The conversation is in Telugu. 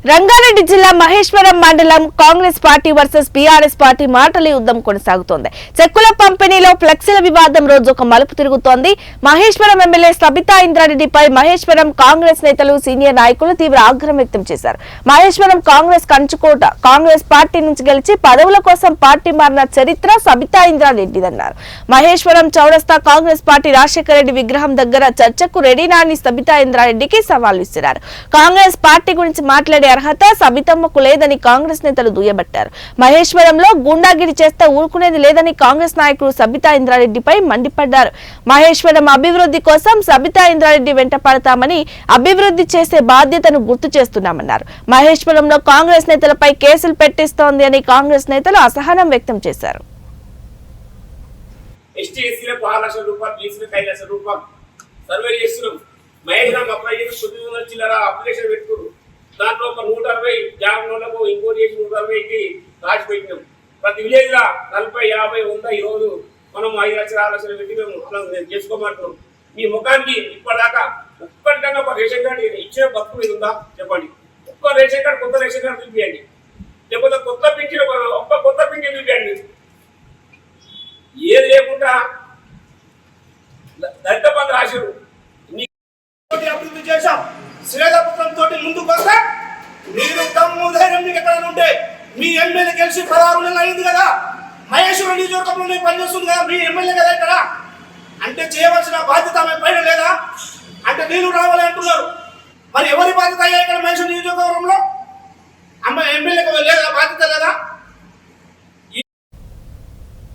రంగారెడ్డి జిల్లా మహేశ్వరం మండలం Congress party versus BRS party మాటల యుద్ధం కొనసాగుతోంది. చెక్కుల పంపిణీలో ఫ్లెక్సీల వివాదం రోజొక మలుపు తిరుగుతోంది. మహేశ్వరం ఎమ్మెల్యే సబితా ఇంద్రారెడ్డిపై మహేశ్వరం కాంగ్రెస్ నేతలు సీనియర్ నాయకులు తీవ్ర ఆగ్రహం వ్యక్తం చేశారు. మహేశ్వరం కాంగ్రెస్ కంచుకోట. కాంగ్రెస్ పార్టీ నుంచి గెలిచి పదవుల కోసం పార్టీ మారిన చరిత్ర సబితా ఇంద్రారెడ్డిదన్నారు. మహేశ్వరం చౌరస్తా కాంగ్రెస్ పార్టీ రాజశేఖర రెడ్డి విగ్రహం దగ్గర చర్చకు రెడీనా అని సబితా ఇంద్రారెడ్డికి సవాల్ విసిరారు. కాంగ్రెస్ పార్టీ గురించి మాట్లాడే అర్హత సబితమ్మకు లేదని కాంగ్రెస్ నేతలు దుయ్యబట్టారు. మహేశ్వరంలో గుండాగిరి చేస్తే ఊరుకునేది లేదని కాంగ్రెస్ నాయకులు సబితా ఇంద్రారెడ్డిపై మండిపడ్డారు. మహేశ్వరం అభివృద్ధి కోసం సబితా ఇంద్రారెడ్డి వెంట పడతామని, అభివృద్ధి చేసే బాధ్యతను గుర్తు చేస్తున్నామన్నారు. మహేశ్వరంలో కాంగ్రెస్ నేతలపై కేసులు పెట్టిస్తోంది అని కాంగ్రెస్ నేతలు అసహనం వ్యక్తం చేశారు. దాంట్లో ఒక 160 జాబులకు ఇంకోటి చేసి 160కి రాసి పెట్టినాం. ప్రతి విలేజ్ లా 40, 50, 100 ఈ రోజు మనం 5 లక్షలు 6 లక్షలు పెట్టి మేము చేసుకోమంటున్నాం. మీ ముఖానికి ఇప్పటిదాకా ఒక్కటికన్నా ఒక రేషన్ కార్డు ఇచ్చిన బతుకు మీద ఉందా చెప్పండి. ఒక్క రేషన్ కార్డు, కొత్త రేషన్ కార్డు చూపించండి, లేకపోతే కొత్త పింఛన్, ఒక్క కొత్త పింఛన్ చూపించండి. ఏది లేకుండా దళిత బంధు రాశారు. అభివృద్ధి చేశాం. శ్రేయపుత్రంతో ముందుకు వస్తే మీరు దమ్ము ధైర్యం మీకు ఎక్కడ ఉంటే మీ ఎమ్మెల్యే గెలిచి 16 నెలలు అయింది కదా, మహేశ్వరం నియోజకవర్గంలో పనిచేస్తుంది కదా, మీ ఎమ్మెల్యే కదా ఇక్కడ. అంటే చేయవలసిన బాధ్యత ఆమె పైన లేదా? అంటే నేను రావాలి అంటున్నారు. మరి ఎవరి బాధ్యత అయ్యా ఇక్కడ మహేశ్వరం నియోజకవర్గంలో? అమ్మ ఎమ్మెల్యేకి లేదా బాధ్యత లేదా?